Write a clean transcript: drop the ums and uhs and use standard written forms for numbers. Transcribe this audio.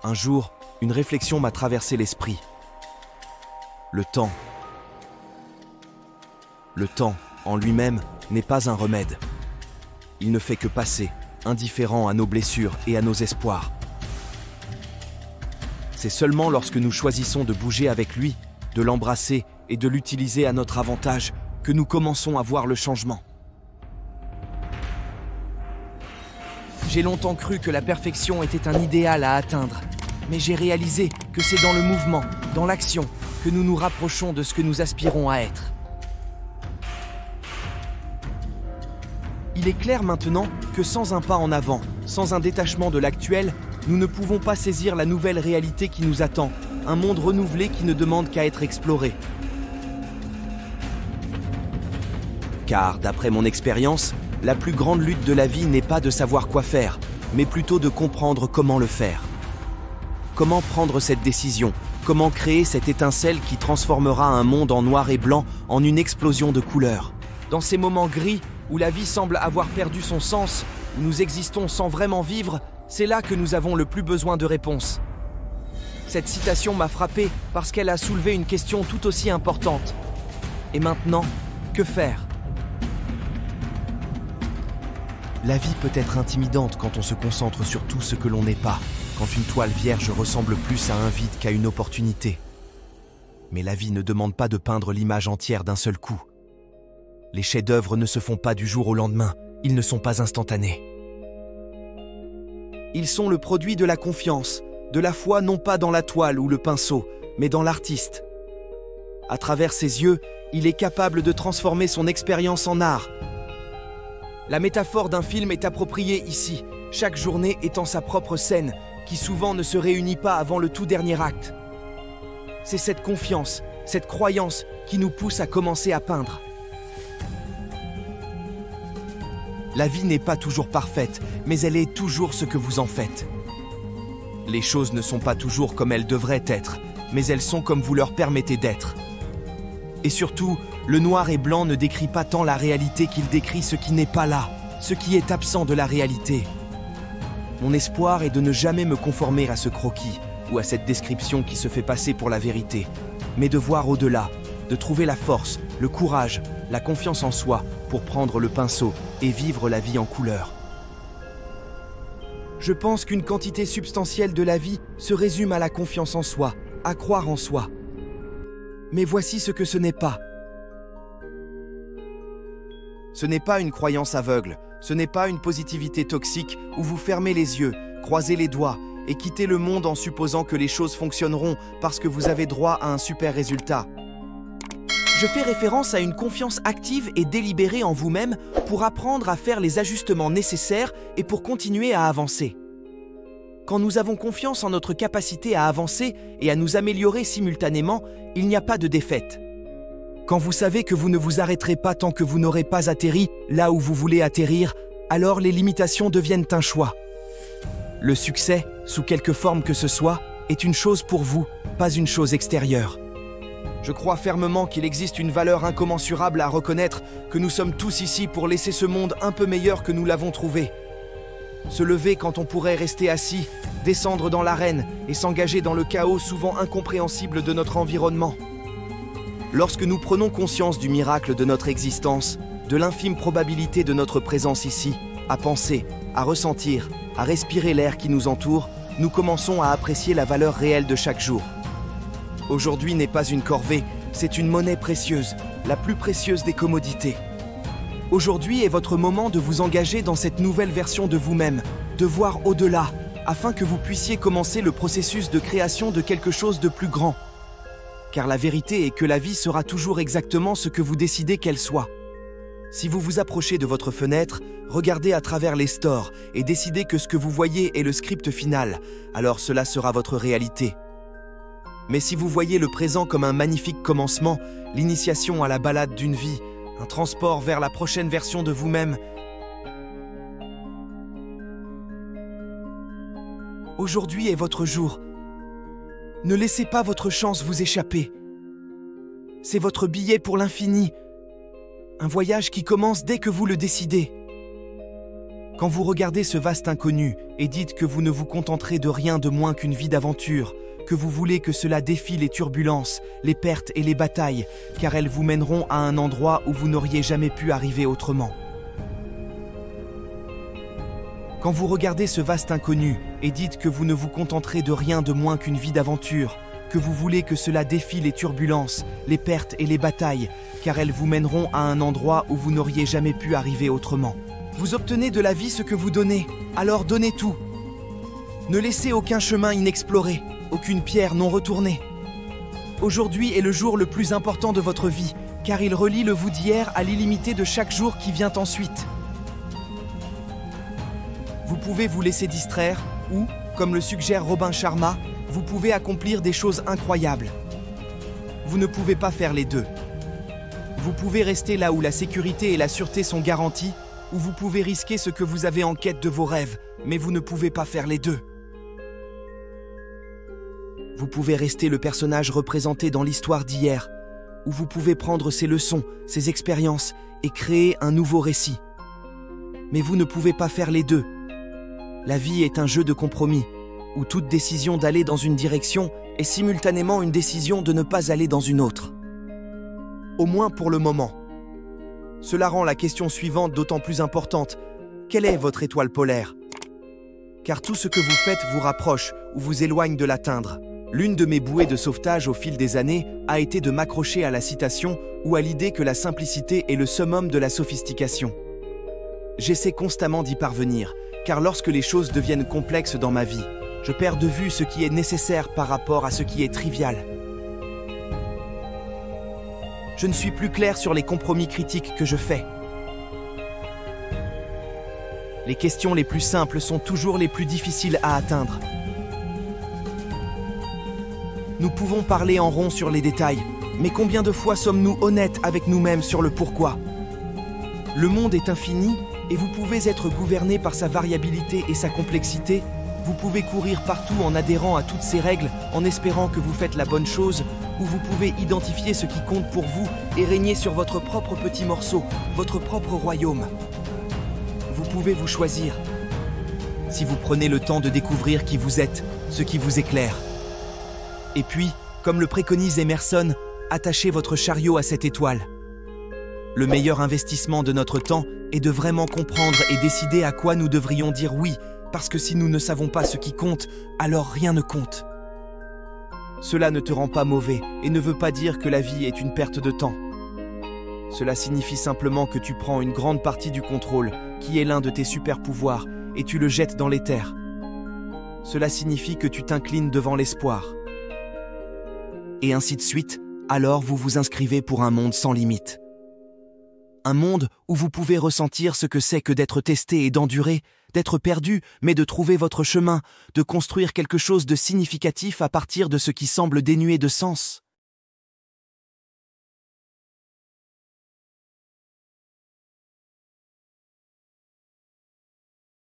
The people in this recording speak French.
Un jour, une réflexion m'a traversé l'esprit. Le temps. Le temps, en lui-même, n'est pas un remède. Il ne fait que passer, indifférent à nos blessures et à nos espoirs. C'est seulement lorsque nous choisissons de bouger avec lui, de l'embrasser et de l'utiliser à notre avantage que nous commençons à voir le changement. J'ai longtemps cru que la perfection était un idéal à atteindre, mais j'ai réalisé que c'est dans le mouvement, dans l'action, que nous nous rapprochons de ce que nous aspirons à être. Il est clair maintenant que sans un pas en avant, sans un détachement de l'actuel, nous ne pouvons pas saisir la nouvelle réalité qui nous attend, un monde renouvelé qui ne demande qu'à être exploré. Car, d'après mon expérience, la plus grande lutte de la vie n'est pas de savoir quoi faire, mais plutôt de comprendre comment le faire. Comment prendre cette décision? Comment créer cette étincelle qui transformera un monde en noir et blanc en une explosion de couleurs? Dans ces moments gris, où la vie semble avoir perdu son sens, où nous existons sans vraiment vivre, c'est là que nous avons le plus besoin de réponses. Cette citation m'a frappé parce qu'elle a soulevé une question tout aussi importante. Et maintenant, que faire? La vie peut être intimidante quand on se concentre sur tout ce que l'on n'est pas, quand une toile vierge ressemble plus à un vide qu'à une opportunité. Mais la vie ne demande pas de peindre l'image entière d'un seul coup. Les chefs-d'œuvre ne se font pas du jour au lendemain, ils ne sont pas instantanés. Ils sont le produit de la confiance, de la foi non pas dans la toile ou le pinceau, mais dans l'artiste. À travers ses yeux, il est capable de transformer son expérience en art. La métaphore d'un film est appropriée ici, chaque journée étant sa propre scène, qui souvent ne se réunit pas avant le tout dernier acte. C'est cette confiance, cette croyance qui nous pousse à commencer à peindre. La vie n'est pas toujours parfaite, mais elle est toujours ce que vous en faites. Les choses ne sont pas toujours comme elles devraient être, mais elles sont comme vous leur permettez d'être. Et surtout, le noir et blanc ne décrit pas tant la réalité qu'il décrit ce qui n'est pas là, ce qui est absent de la réalité. Mon espoir est de ne jamais me conformer à ce croquis ou à cette description qui se fait passer pour la vérité, mais de voir au-delà, de trouver la force, le courage, la confiance en soi pour prendre le pinceau et vivre la vie en couleur. Je pense qu'une quantité substantielle de la vie se résume à la confiance en soi, à croire en soi. Mais voici ce que ce n'est pas. Ce n'est pas une croyance aveugle, ce n'est pas une positivité toxique où vous fermez les yeux, croisez les doigts et quittez le monde en supposant que les choses fonctionneront parce que vous avez droit à un super résultat. Je fais référence à une confiance active et délibérée en vous-même pour apprendre à faire les ajustements nécessaires et pour continuer à avancer. Quand nous avons confiance en notre capacité à avancer et à nous améliorer simultanément, il n'y a pas de défaite. Quand vous savez que vous ne vous arrêterez pas tant que vous n'aurez pas atterri là où vous voulez atterrir, alors les limitations deviennent un choix. Le succès, sous quelque forme que ce soit, est une chose pour vous, pas une chose extérieure. Je crois fermement qu'il existe une valeur incommensurable à reconnaître, que nous sommes tous ici pour laisser ce monde un peu meilleur que nous l'avons trouvé. Se lever quand on pourrait rester assis, descendre dans l'arène et s'engager dans le chaos souvent incompréhensible de notre environnement. Lorsque nous prenons conscience du miracle de notre existence, de l'infime probabilité de notre présence ici, à penser, à ressentir, à respirer l'air qui nous entoure, nous commençons à apprécier la valeur réelle de chaque jour. Aujourd'hui n'est pas une corvée, c'est une monnaie précieuse, la plus précieuse des commodités. Aujourd'hui est votre moment de vous engager dans cette nouvelle version de vous-même, de voir au-delà, afin que vous puissiez commencer le processus de création de quelque chose de plus grand. Car la vérité est que la vie sera toujours exactement ce que vous décidez qu'elle soit. Si vous vous approchez de votre fenêtre, regardez à travers les stores et décidez que ce que vous voyez est le script final, alors cela sera votre réalité. Mais si vous voyez le présent comme un magnifique commencement, l'initiation à la balade d'une vie, un transport vers la prochaine version de vous-même, aujourd'hui est votre jour. Ne laissez pas votre chance vous échapper. C'est votre billet pour l'infini. Un voyage qui commence dès que vous le décidez. Quand vous regardez ce vaste inconnu et dites que vous ne vous contenterez de rien de moins qu'une vie d'aventure, que vous voulez que cela défie les turbulences, les pertes et les batailles, car elles vous mèneront à un endroit où vous n'auriez jamais pu arriver autrement. Quand vous regardez ce vaste inconnu et dites que vous ne vous contenterez de rien de moins qu'une vie d'aventure, que vous voulez que cela défie les turbulences, les pertes et les batailles, car elles vous mèneront à un endroit où vous n'auriez jamais pu arriver autrement. Vous obtenez de la vie ce que vous donnez, alors donnez tout. Ne laissez aucun chemin inexploré, aucune pierre non retournée. Aujourd'hui est le jour le plus important de votre vie, car il relie le vous d'hier à l'illimité de chaque jour qui vient ensuite. Vous pouvez vous laisser distraire ou, comme le suggère Robin Sharma, vous pouvez accomplir des choses incroyables. Vous ne pouvez pas faire les deux. Vous pouvez rester là où la sécurité et la sûreté sont garanties, ou vous pouvez risquer ce que vous avez en quête de vos rêves, mais vous ne pouvez pas faire les deux. Vous pouvez rester le personnage représenté dans l'histoire d'hier, ou vous pouvez prendre ses leçons, ses expériences et créer un nouveau récit. Mais vous ne pouvez pas faire les deux. La vie est un jeu de compromis, où toute décision d'aller dans une direction est simultanément une décision de ne pas aller dans une autre. Au moins pour le moment. Cela rend la question suivante d'autant plus importante. Quelle est votre étoile polaire? Car tout ce que vous faites vous rapproche ou vous éloigne de l'atteindre. L'une de mes bouées de sauvetage au fil des années a été de m'accrocher à la citation ou à l'idée que la simplicité est le summum de la sophistication. J'essaie constamment d'y parvenir, car lorsque les choses deviennent complexes dans ma vie, je perds de vue ce qui est nécessaire par rapport à ce qui est trivial. Je ne suis plus clair sur les compromis critiques que je fais. Les questions les plus simples sont toujours les plus difficiles à atteindre. Nous pouvons parler en rond sur les détails, mais combien de fois sommes-nous honnêtes avec nous-mêmes sur le pourquoi? Le monde est infini et vous pouvez être gouverné par sa variabilité et sa complexité. Vous pouvez courir partout en adhérant à toutes ces règles, en espérant que vous faites la bonne chose, ou vous pouvez identifier ce qui compte pour vous et régner sur votre propre petit morceau, votre propre royaume. Vous pouvez vous choisir. Si vous prenez le temps de découvrir qui vous êtes, ce qui vous éclaire. Et puis, comme le préconise Emerson, attachez votre chariot à cette étoile. Le meilleur investissement de notre temps est de vraiment comprendre et décider à quoi nous devrions dire oui, parce que si nous ne savons pas ce qui compte, alors rien ne compte. Cela ne te rend pas mauvais et ne veut pas dire que la vie est une perte de temps. Cela signifie simplement que tu prends une grande partie du contrôle, qui est l'un de tes super-pouvoirs, et tu le jettes dans l'éther. Cela signifie que tu t'inclines devant l'espoir. Et ainsi de suite, alors vous vous inscrivez pour un monde sans limite. Un monde où vous pouvez ressentir ce que c'est que d'être testé et d'endurer, d'être perdu, mais de trouver votre chemin, de construire quelque chose de significatif à partir de ce qui semble dénué de sens.